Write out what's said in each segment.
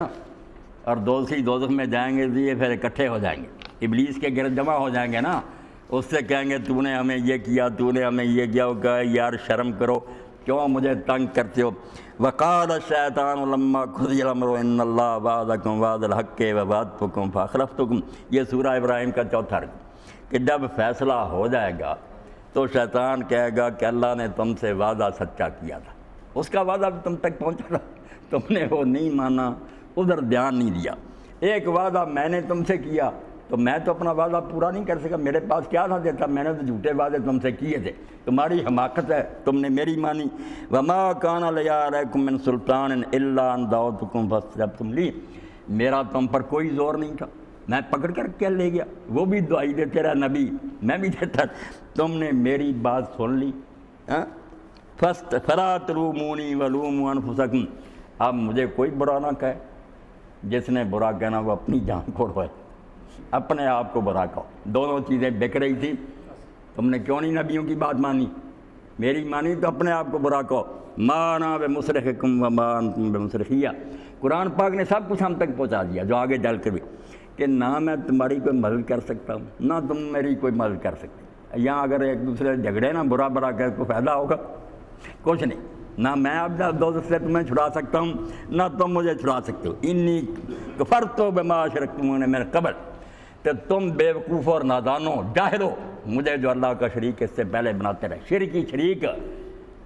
اور دوزخی دوزخ میں جائیں گے تو یہ پھر اکٹھے ہو جائیں گے، ابلیس کے گرد جمع ہو جائیں گے نا، اس سے کہیں گے تو نے ہمیں یہ کیا، تو نے ہمیں یہ کیا، وہ کہا یار شرم کرو، کیوں مجھے تنگ کرتے ہو۔ وقال الشیطان لما قضی الامر ان اللہ وعدکم وعد الحق ووعدتکم فاخلفتکم، یہ سورہ ابراہیم کا چوتھا رکن، کہ جب فیصلہ ہو جائے گا تو شیطان کہے گا کہ اللہ نے تم سے وعدہ سچا کیا تھا، اس کا وعدہ بھی تم تک پہنچا تھا، تم نے وہ نہیں مانا، ادھر دھیان نہیں دیا۔ ایک وعدہ میں نے تم سے کیا تو میں تو اپنا وعدہ پورا نہیں کر سکا، میرے پاس کیا تھا دیتا، میں نے تو جھوٹے وعدے تم سے کیے تھے، تمہاری حماقت ہے، تم نے میری مانی۔ وما کان لی علیکم من سلطان الا ان دعوتکم فاستجبتم لی، میرا تم پر کوئی زور نہیں تھا، میں پکڑ کر کیا لے گیا، وہ بھی دعائی دے تیرا نبی، میں بھی دیتا، تم نے میری بات سن لی۔ فلا تلومونی ولوموا انفسکم، اب مجھے کوئی برا نہ کہے، جس نے برا کہنا وہ اپنی جان کو روئے، اپنے آپ کو برا کہو، دونوں چیزیں بک رہی تھی، تم نے کیوں نہیں نبیوں کی بات مانی، میری مانی تو اپنے آپ کو برا کہو۔ ما انا بمصرخکم وما انتم بمصرخیہ، قرآن پاک نے سب کچھ ہم تک پہنچا دیا جو آگے چل کر بھی، کہ نہ میں تمہاری کوئی مدد کر سکتا ہوں نہ تم میری کوئی مدد کر سکتے، یہاں اگر ایک دوسرے جھگڑے نا برا برا کہہ کو فائدہ ہوگا کچھ نہیں، نہ میں اب دوزخ سے تمہیں چھڑا سکتا ہوں نہ تم مجھے چھڑا سکتے ہو۔ انی کفرت بما اشرکتمونی من قبل، تو تم بے وقوف اور نادانو جاہل ہو مجھے جو اللہ کا شریک اس سے پہلے بناتے رہے، شرک ہی شریک،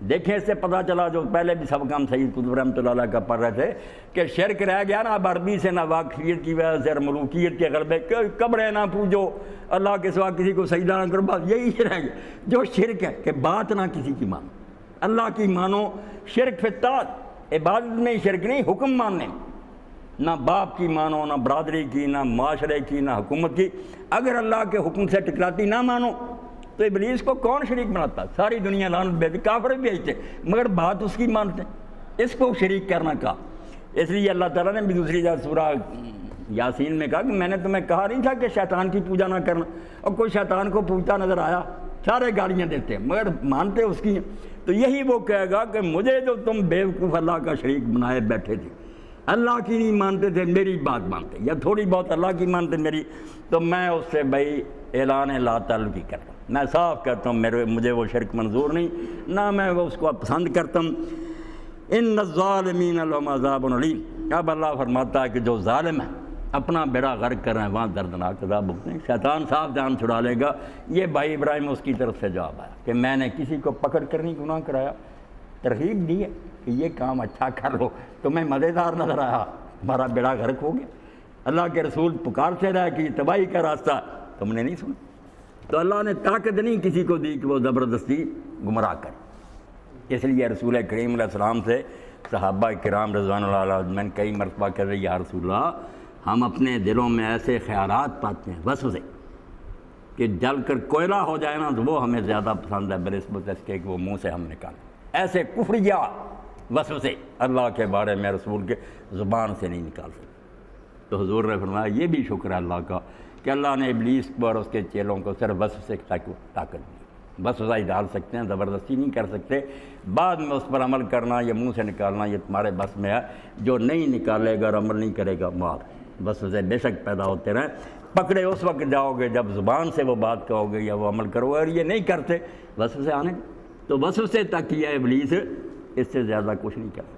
دیکھیں اس سے پتہ چلا جو پہلے بھی سب کام سید قطب رحمۃ اللہ علیہ کا پڑھ رہے تھے کہ شرک رہ گیا نا، اب عربی سے نہ واقفیت کی وجہ سے ملوکیت کے غلبے، قبریں نہ پوجو، اللہ کے سوا کسی کو سجدہ نہ کرو، بس یہی رہ گیا جو شرک ہے، کہ بات نہ کسی کی مانو، اللہ کی مانو، شرک فی الطاعت، عبادت میں ہی شرک نہیں، حکم ماننے میں، نہ باپ کی مانو نہ برادری کی نہ معاشرے کی نہ حکومت کی، اگر اللہ کے حکم سے ٹکراتی نہ مانو تو ابلیس کو کون شریک بناتا، ساری دنیا لعنت بھیجتی، کافر بھی بھیجتے مگر بات اس کی مانتے، اس کو شریک کرنا کہا۔ اس لیے اللہ تعالیٰ نے بھی دوسری جگہ سورہ یاسین میں کہا کہ میں نے تمہیں کہا نہیں تھا کہ شیطان کی پوجا نہ کرنا، اور کوئی شیطان کو پوجتا نظر آیا سارے گالیاں دیتے ہیں مگر مانتے اس کی، تو یہی وہ کہے گا کہ مجھے جو تم بیوقوف اللہ کا شریک بنائے بیٹھے تھے، اللہ کی نہیں مانتے تھے میری بات مانتے، یا تھوڑی بہت اللہ کی مانتے میری، تو میں اس سے بھائی اعلان لا تعلقی کرتا ہوں، میں صاف کہتا ہوں مجھے وہ شرک منظور نہیں، نہ میں وہ اس کو پسند کرتا ہوں۔ ان الظالمین لهم عذاب علیم، اب اللہ فرماتا ہے کہ جو ظالم ہیں اپنا بیڑا غرق کر رہے ہیں وہاں دردناک عذاب بھگتیں، شیطان صاف جان چھڑا لے گا۔ یہ بھائی ابراہیم اس کی طرف سے جواب آیا کہ میں نے کسی کو پکڑ کر نہیں گناہ کرایا، ترغیب دی ہے کہ یہ کام اچھا کر لو، تمہیں مزیدار نظر آیا، ہمارا بیڑا غرق ہو گیا، اللہ کے رسول پکارتے رہے کہ یہ تباہی کا راستہ، تم نے نہیں سنا، تو اللہ نے طاقت نہیں کسی کو دی کہ وہ زبردستی گمراہ کرے۔ اس لیے رسول کریم علیہ السلام سے صحابہ کرام رضوان اللہ علیہ اجمعین کئی مرتبہ کہتے ہیں یا رسول اللہ ہم اپنے دلوں میں ایسے خیالات پاتے ہیں وسوسے کہ جل کر کوئلہ ہو جائے نا تو وہ ہمیں زیادہ پسند ہے بنسبت اس کے کہ وہ منہ سے ہم نکالیں، ایسے کفریہ وسوسے اللہ کے بارے میں رسول کے زبان سے نہیں نکال سکتے۔ تو حضور نے فرمایا یہ بھی شکر ہے اللہ کا کہ اللہ نے ابلیس کو اور اس کے چیلوں کو صرف وسوسے کی طاقت دی، وسوسہ ہی ڈال سکتے ہیں، زبردستی نہیں کر سکتے، بعد میں اس پر عمل کرنا یا منہ سے نکالنا یہ تمہارے بس میں ہے، جو نہیں نکالے گا اور عمل نہیں کرے گا مار، وسوسے بے شک پیدا ہوتے رہیں، پکڑے اس وقت جاؤ گے جب زبان سے وہ بات کہو گے یا وہ عمل کرو گے، اور یہ نہیں کرتے وسوسے آنے، تو وسوسے تک کیا ابلیس، اس سے زیادہ کچھ نہیں کرتا۔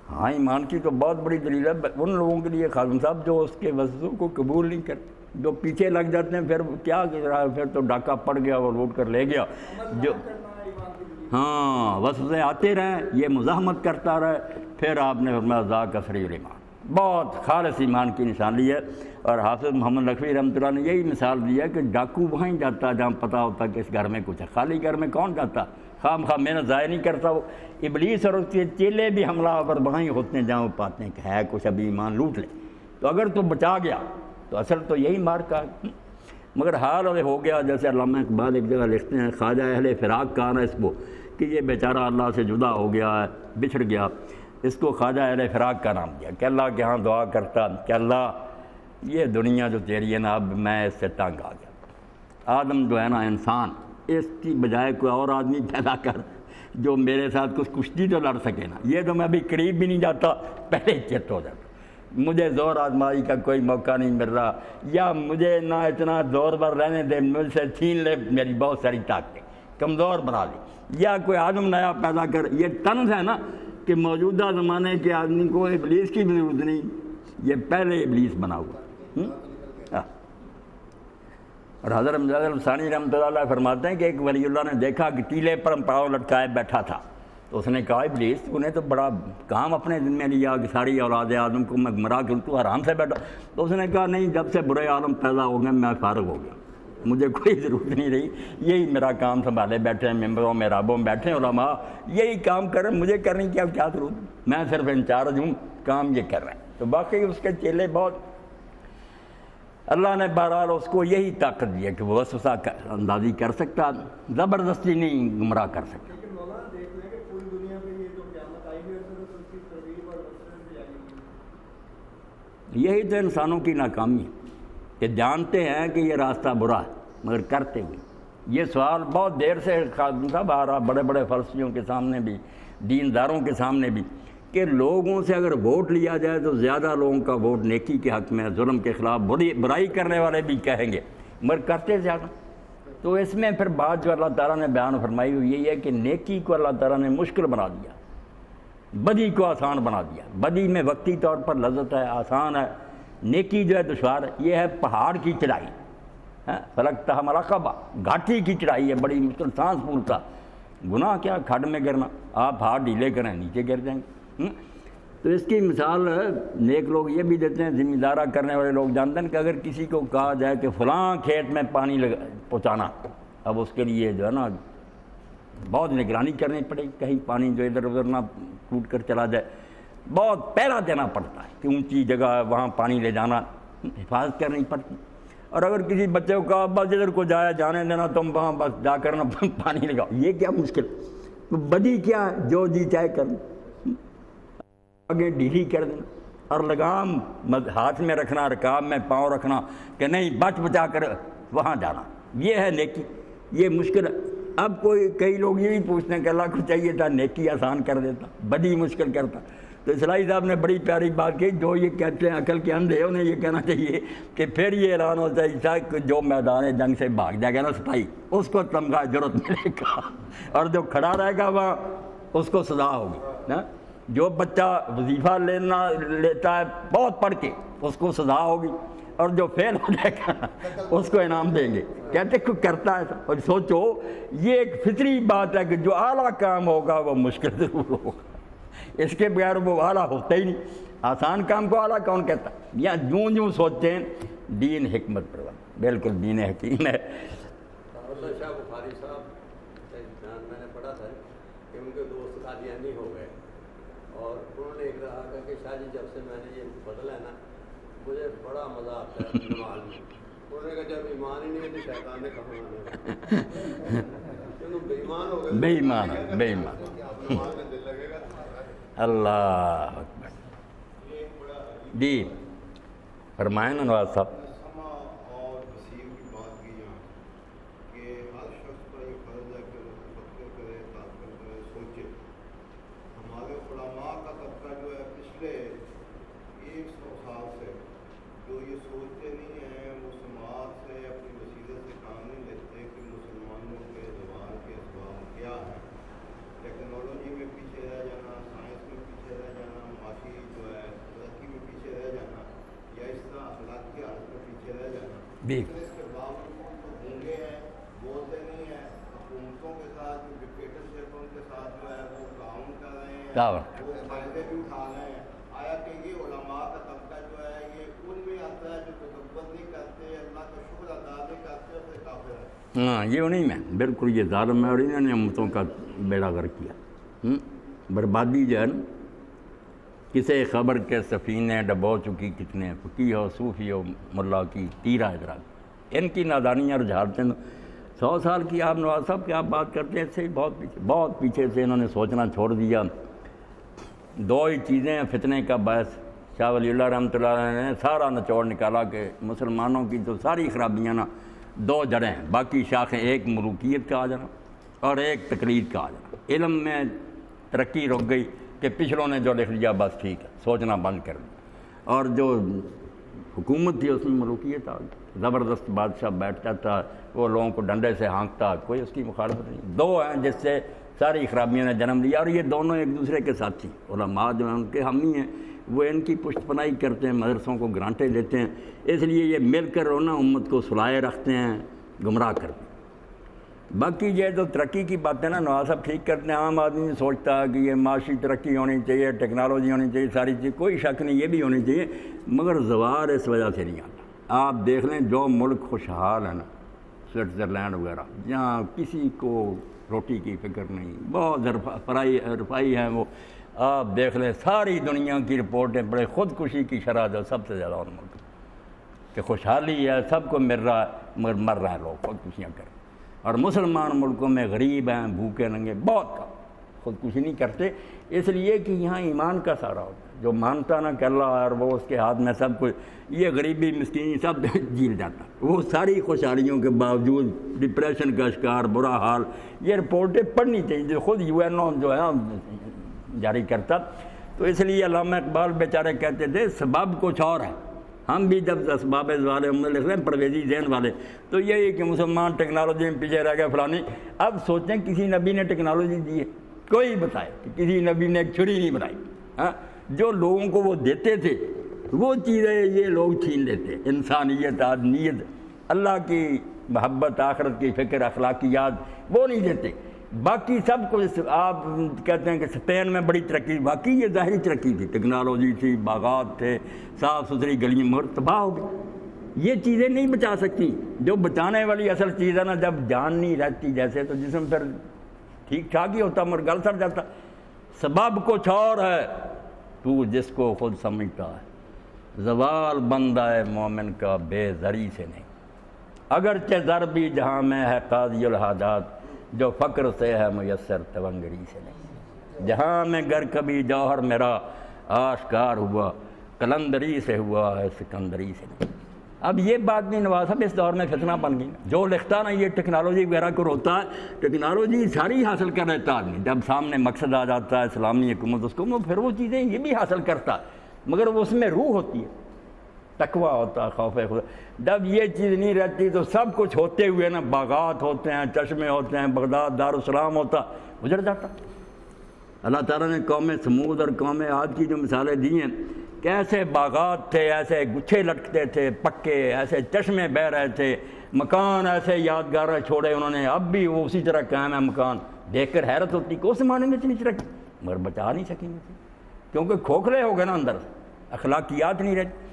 ہاں ایمان کی تو بہت بڑی دلیل ہے ان لوگوں کے لیے خادم صاحب جو اس کے وسوسوں کو قبول نہیں کرتے، جو پیچھے لگ جاتے ہیں، پھر کیا پھر تو ڈاکہ پڑ گیا وہ لوٹ کر لے گیا، جو ہاں وسوسے آتے رہیں یہ مزاحمت کرتا رہے، پھر آپ نے فرمایا ذاک صریح الایمان، بہت خالص ایمان کی نشانی ہے۔ اور حافظ محمد نقوی رحمۃ اللہ نے یہی مثال دی ہے کہ ڈاکو وہیں جاتا جہاں پتہ ہوتا کہ اس گھر میں کچھ ہے، خالی گھر میں کون جاتا، خام خواہ محنت ضائع نہیں کرتا، وہ ابلیس اور اس کے چیلے بھی حملہ آور وہیں ہوتے ہیں جہاں وہ پاتے ہیں کہ ہے کچھ ابھی ایمان لوٹ لے، تو اگر تو بچا گیا تو اصل تو یہی مار کا ہے، مگر حال ہو گیا جیسے علامہ اقبال ایک جگہ لکھتے ہیں خواجہ اہل فراق کا نا اس کو کہ یہ بیچارہ اللہ سے جدا ہو گیا ہے، بچھڑ گیا، اس کو خواجہ اہل فراق کا نام دیا کہ اللہ کے ہاں دعا کرتا کہ اللہ یہ دنیا جو تیری ہے نا اب میں اس سے تنگ آ گیا، آدم جو ہے نا انسان، اس کی بجائے کوئی اور آدمی پیدا کر جو میرے ساتھ کچھ کشتی تو لڑ سکے نا، یہ تو میں ابھی قریب بھی نہیں جاتا، پہلے چت ہو جاتا، مجھے زور آزمائی کا کوئی موقع نہیں مل رہا، یا مجھے نہ اتنا زور پر رہنے دے، مجھ سے چھین لے میری بہت ساری طاقتیں، کمزور بنا لی، یا کوئی آدم نیا پیدا کر۔ یہ طنز ہے نا کہ موجودہ زمانے کے آدمی کو ابلیس کی بھی ضرورت نہیں، یہ پہلے ابلیس بنا ہوا۔ اور حضرت مجدد ثانی رحمۃ اللہ علیہ فرماتے ہیں کہ ایک ولی اللہ نے دیکھا کہ ٹیلے پر پاؤں لٹکائے بیٹھا تھا، تو اس نے کہا ابلیس انہیں تو بڑا کام اپنے دن میں لیا کہ ساری اولاد آدم کو میں گمراہ کروں، تو آرام سے بیٹھا۔ تو اس نے کہا نہیں، جب سے برے عالم پیدا ہو گئے میں فارغ ہو گیا، مجھے کوئی ضرورت نہیں رہی، یہی میرا کام سنبھالے بیٹھے ہیں، ممبروں میں رابوں میں بیٹھے ہیں علماء، یہی کام کر رہے ہیں، مجھے کرنے کی کیا ضرورت، میں صرف انچارج ہوں، کام یہ کر رہے ہیں۔ تو باقی اس کے چیلے بہت، اللہ نے بہرحال اس کو یہی طاقت دی ہے کہ وہ وسوسہ اندازی کر سکتا، زبردستی نہیں گمراہ کر سکتا۔ یہی تو انسانوں کی ناکامی ہے کہ جانتے ہیں کہ یہ راستہ برا ہے مگر کرتے ہوئے۔ یہ سوال بہت دیر سے خادم صاحب آ رہا، بڑے بڑے فلسفیوں کے سامنے بھی، دینداروں کے سامنے بھی، کہ لوگوں سے اگر ووٹ لیا جائے تو زیادہ لوگوں کا ووٹ نیکی کے حق میں، ظلم کے خلاف، برائی کرنے والے بھی کہیں گے مگر کرتے زیادہ۔ تو اس میں پھر بات جو اللہ تعالیٰ نے بیان فرمائی ہوئی یہی ہے کہ نیکی کو اللہ تعالیٰ نے مشکل بنا دیا، بدی کو آسان بنا دیا۔ بدی میں وقتی طور پر لذت ہے، آسان ہے، نیکی جو ہے دشوار ہے۔ یہ ہے پہاڑ کی چڑھائی، فلقتحم العقبہ، گھاٹی کی چڑھائی ہے، بڑی مشکل، سانس پھولتا۔ گناہ کیا، کھڈ میں گرنا، آپ ہاتھ ڈھیلے کریں نیچے گر جائیں گے۔ تو اس کی مثال نیک لوگ یہ بھی دیتے ہیں، ذمہ دارہ کرنے والے لوگ جانتے ہیں کہ اگر کسی کو کہا جائے کہ فلاں کھیت میں پانی پہنچانا، اب اس کے لیے جو ہے نا بہت نگرانی کرنی پڑے گی، کہیں پانی جو ادھر ادھر نہ ٹوٹ کر چلا جائے، بہت پہرا دینا پڑتا ہے کہ اونچی جگہ ہے وہاں پانی لے جانا، حفاظت کرنی پڑتی۔ اور اگر کسی بچے کو کہا بس ادھر کو جانے دینا، تم وہاں بس جا کر نا پانی لگاؤ، یہ کیا مشکل، بدی کیا ہے، جو جی چاہے کرنا، آگے ڈھیلی کر دینا، اور لگام ہاتھ میں رکھنا، رکاب میں پاؤں رکھنا کہ نہیں بچ بچا کر وہاں جانا، یہ ہے نیکی۔ یہ مشکل ہے۔ اب کئی لوگ یہ بھی پوچھتے ہیں کہ اللہ کو چاہیے تھا نیکی آسان کر دیتا، بدی مشکل کرتا۔ تو اصلاحی صاحب نے بڑی پیاری بات کی، جو یہ کہتے ہیں عقل کے اندھے، انہیں یہ کہنا چاہیے کہ پھر یہ اعلان ہوتا ہے کہ جو میدان جنگ سے بھاگ جائے گا نا سپاہی، اس کو تمغہ جرت ملے گا، اور جو کھڑا رہے گا وہاں اس کو سزا ہوگی۔ جو بچہ وظیفہ لیتا ہے بہت پڑھ کے، اس کو سزا ہوگی، اور جو فیل ہو جائے گا اس کو انعام دیں گے۔ کہتے کوئی کرتا ہے، اور سوچو یہ ایک فطری بات ہے کہ جو اعلیٰ کام ہوگا وہ مشکل ضرور ہوگا، اس کے بغیر وہ اعلیٰ ہوتا ہی نہیں۔ آسان کام کو اعلیٰ کون کہتا ہے؟ یا جوں سوچتے ہیں دین حکمت پرور، بالکل دین حکیم ہے۔ شاہ بخاری صاحب میں نے پڑھا تھا کہ ان کے دوست قادیانی ہو گئے، اور انہوں نے ایک کہا کہ شاہ جی جب سے میں نے یہ بدلا ہے نا مجھے بڑا مزہ آتا ہے نماز میں۔ انہوں نے کہا جب ایمان ہی نہیں ہے تو شیطان نے کہاں آنا، بے ایمان ہو گئے، بے ایمان، بے ایمان۔ نماز میں دل لگے گا۔ اللہ اکبر۔ جی فرمائیں نا نواز صاحب۔ جی ہاں، یہ انہیں میں بالکل یہ ظالم ہے، اور انہوں نے امتوں کا بیڑا غرق کیا۔ بربادی جو ہے نا، کسے خبر کے سفینے ڈبو چکی کتنے، فقیہ ہو صوفی ہو ملا کی تیرا ادراک، ان کی نادانیاں اور جہالتیں 100 سال کی آپ نواز صاحب کی آپ بات کرتے ہیں، اس سے بہت پیچھے سے انہوں نے سوچنا چھوڑ دیا۔ دو ہی چیزیں ہیں فتنے کا باعث، شاہ ولی اللہ رحمۃ اللہ علیہ نے سارا نچوڑ نکالا کہ مسلمانوں کی تو ساری خرابیاں نا 2 جڑیں ہیں، باقی شاخیں، ایک ملوکیت کا آ جانا، اور ایک تقلید کا آ جانا۔ علم میں ترقی رک گئی کہ پچھلوں نے جو لکھ لیا بس ٹھیک ہے، سوچنا بند کر دیا۔ اور جو حکومت تھی اس میں ملوکیت آ گئی، زبردست بادشاہ بیٹھتا تھا، وہ لوگوں کو ڈنڈے سے ہانکتا، کوئی اس کی مخالفت نہیں۔ دو ہیں جس سے ساری خرابیوں نے جنم لیا، اور یہ دونوں ایک دوسرے کے ساتھی، علماء جو ہیں ان کے حامی ہیں، وہ ان کی پشت پناہی کرتے ہیں، مدرسوں کو گرانٹیں دیتے ہیں، اس لیے یہ مل کر رونا امت کو سلائے رکھتے ہیں، گمراہ کرتے ہیں۔ باقی یہ جو ترقی کی باتیں نا نواز صاحب ٹھیک کرتے ہیں، عام آدمی سوچتا ہے کہ یہ معاشی ترقی ہونی چاہیے، ٹیکنالوجی ہونی چاہیے، ساری چیز، کوئی شک نہیں یہ بھی ہونی چاہیے، مگر زوال اس وجہ سے نہیں آتا۔ آپ دیکھ لیں جو ملک خوشحال ہے نا، سوئٹزرلینڈ وغیرہ، جہاں کسی کو روٹی کی فکر نہیں، بہت رفائی ہیں وہ، آپ دیکھ لیں ساری دنیا کی رپورٹیں بڑے، خودکشی کی شرح جو سب سے زیادہ ان ملک کہ خوشحالی ہے، سب کو مل رہا ہے، مگر مر رہے ہیں لوگ خودکشیاں کریں۔ اور مسلمان ملکوں میں غریب ہیں، بھوکے ننگے، بہت کم خودکشی نہیں کرتے، اس لیے کہ یہاں ایمان کا سارا ہوتا ہے، جو مانتا نہ کہ اللہ اور وہ اس کے ہاتھ میں سب کچھ، یہ غریبی مسکینی سب جیل جاتا، وہ ساری خوشحالیوں کے باوجود ڈپریشن کا شکار، برا حال۔ یہ رپورٹیں پڑھنی چاہیے جو خود یو این او جو ہے جاری کرتا۔ تو اس لیے علامہ اقبال بیچارے کہتے تھے سبب کچھ اور ہے، ہم بھی جب اسباب والے ہم لکھ رہے ہیں پرویزی ذہن والے، تو یہی کہ مسلمان ٹیکنالوجی میں پیچھے رہ گئے فلانی۔ اب سوچیں کسی نبی نے ٹیکنالوجی دی ہے؟ کوئی بتائے کہ کسی نبی نے ایک چھری نہیں بنائی؟ ہاں، جو لوگوں کو وہ دیتے تھے وہ چیزیں یہ لوگ چھین لیتے، انسانیت، آدمیت، اللہ کی محبت، آخرت کی فکر، اخلاقیات وہ نہیں دیتے۔ باقی سب کچھ آپ کہتے ہیں کہ اسپین میں بڑی ترقی، باقی یہ ظاہری ترقی تھی، ٹیکنالوجی تھی، باغات تھے، صاف ستھری گلیاں، مگر تباہ ہو گئی۔ یہ چیزیں نہیں بچا سکتی، جو بچانے والی اصل چیز ہے نا، جب جان نہیں رہتی جیسے تو جسم پھر ٹھیک ٹھاک ہی ہوتا مگر گل سڑ جاتا۔ سبب کچھ اور ہے تو جس کو خود سمجھتا ہے، زوال بندہ ہے مومن کا بے زری سے نہیں، اگرچہ زر بھی جہاں میں ہے قاضی الحاجات، جو فقر سے ہے میسر تونگری سے نہیں، جہاں میں گر کبھی جوہر میرا آشکار ہوا، قلندری سے ہوا ہے سکندری سے نہیں۔ اب یہ بات نہیں نواز صاحب اس دور میں فتنہ بن گئی، جو لکھتا نا یہ ٹیکنالوجی وغیرہ کو روتا ہے، ٹیکنالوجی ساری حاصل کر لیتا آدمی، جب سامنے مقصد آ جاتا ہے اسلامی حکومت اس کو، پھر وہ چیزیں یہ بھی حاصل کرتا ہے، مگر وہ اس میں روح ہوتی ہے، تقویٰ ہوتا ہے، خوف خدا۔ جب یہ چیز نہیں رہتی تو سب کچھ ہوتے ہوئے نا، باغات ہوتے ہیں، چشمے ہوتے ہیں، بغداد دارالسلام ہوتا، گزر جاتا۔ اللہ تعالیٰ نے قوم سمود اور قوم عاد کی جو مثالیں دی ہیں کہ ایسے باغات تھے، ایسے گچھے لٹکتے تھے پکے، ایسے چشمے بہہ رہے تھے، مکان ایسے یادگار چھوڑے انہوں نے، اب بھی وہ اسی طرح قائم ہے مکان، دیکھ کر حیرت ہوتی کہ اس زمانے میں اتنی ترقی، مگر بچا نہیں سکیں گے کیونکہ کھوکھلے ہو گئے نا اندر، اخلاقیات نہیں رہتی۔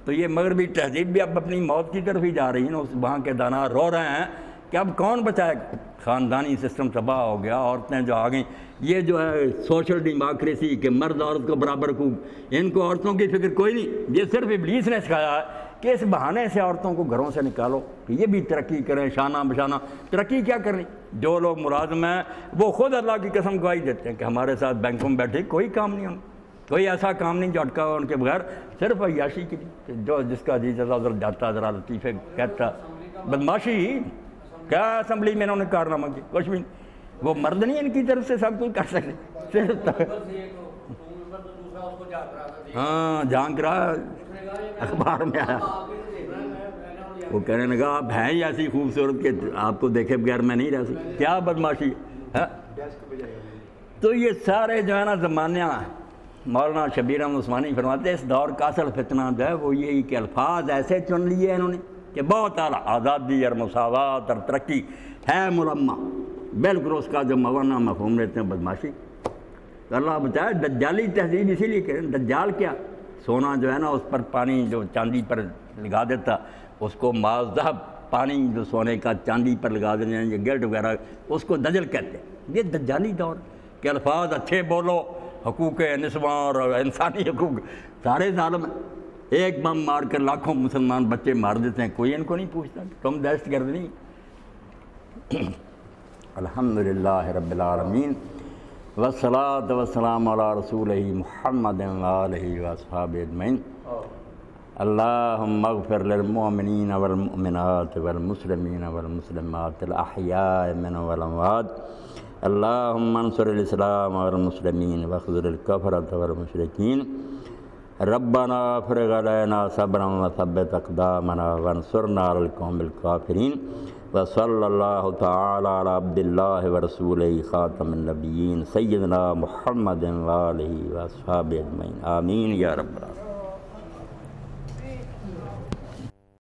تو یہ مغربی تہذیب بھی اب اپنی موت کی طرف ہی جا رہی ہے نا، وہاں کے دانا رو رہے ہیں کہ اب کون بچائے گا، خاندانی سسٹم تباہ ہو گیا، عورتیں جو آ گئیں، یہ جو ہے سوشل ڈیموکریسی کہ مرد عورت کو برابر حقوق، ان کو عورتوں کی فکر کوئی نہیں، یہ صرف ابلیس نے سکھایا ہے کہ اس بہانے سے عورتوں کو گھروں سے نکالو کہ یہ بھی ترقی کریں، شانہ بشانہ۔ ترقی کیا کرنی؟ جو لوگ ملازم ہیں وہ خود اللہ کی قسم گواہی دیتے ہیں کہ ہمارے ساتھ بینکوں میں بیٹھے کوئی کام نہیں ہونا، کوئی ایسا کام نہیں جو اٹکا ہوا ان کے بغیر، صرف عیاشی کی کہ جو جس کا جی چلتا ادھر جاتا، ذرا لطیفے کہتا، بدماشی۔ کیا اسمبلی میں انہوں نے کارنامہ کیا؟ کچھ بھی نہیں، وہ مرد نہیں ان کی طرف سے سب کچھ کر سکتے، صرف ہاں جھانک رہا، اخبار میں آیا، وہ کہنے لگا آپ ہیں ہی ایسی خوبصورت کہ آپ کو دیکھے بغیر میں نہیں رہ سکتا، کیا بدماشی ہے۔ تو یہ سارے جو ہے نا زمانہ، مولانا شبیر احمد عثمانی فرماتے ہیں اس دور کا اصل فتنہ جو ہے وہ یہی کہ الفاظ ایسے چن لیے انہوں نے کہ بہت اعلیٰ آزادی اور مساوات اور ترقی ہے مرمہ، بالکل اس کا جو مولانا مفہوم لیتے ہیں بدماشی۔ تو اللہ بچائے، دجالی تہذیب اسی لیے کہ دجال کیا، سونا جو ہے نا اس پر پانی جو چاندی پر لگا دیتا، اس کو ماذہب، پانی جو سونے کا چاندی پر لگا دیتے ہیں، یہ گلٹ وغیرہ، اس کو دجل کہتے ہیں۔ یہ دجالی دور کہ الفاظ اچھے بولو، حقوق نسواں اور انسانی حقوق سارے ظالم ہیں، ایک بم مار کر لاکھوں مسلمان بچے مار دیتے ہیں، کوئی ان کو نہیں پوچھتا تم دہشت گرد نہیں۔ الحمدللہ رب العالمین والصلاة والسلام علی رسولہ محمد وآلہ واصحابہ اجمعین۔ اللهم اغفر للمؤمنين والمؤمنات والمسلمين والمسلمات الأحياء منهم والأموات. اللهم انصر الإسلام والمسلمين واخذل الكفرة والمشركين. ربنا افرغ علينا صبرا وثبت أقدامنا وانصرنا على القوم الكافرين. وصلى الله تعالى على عبد الله ورسوله خاتم النبيين سيدنا محمد وآله وأصحابه أجمعين. آمين يا رب العالمين.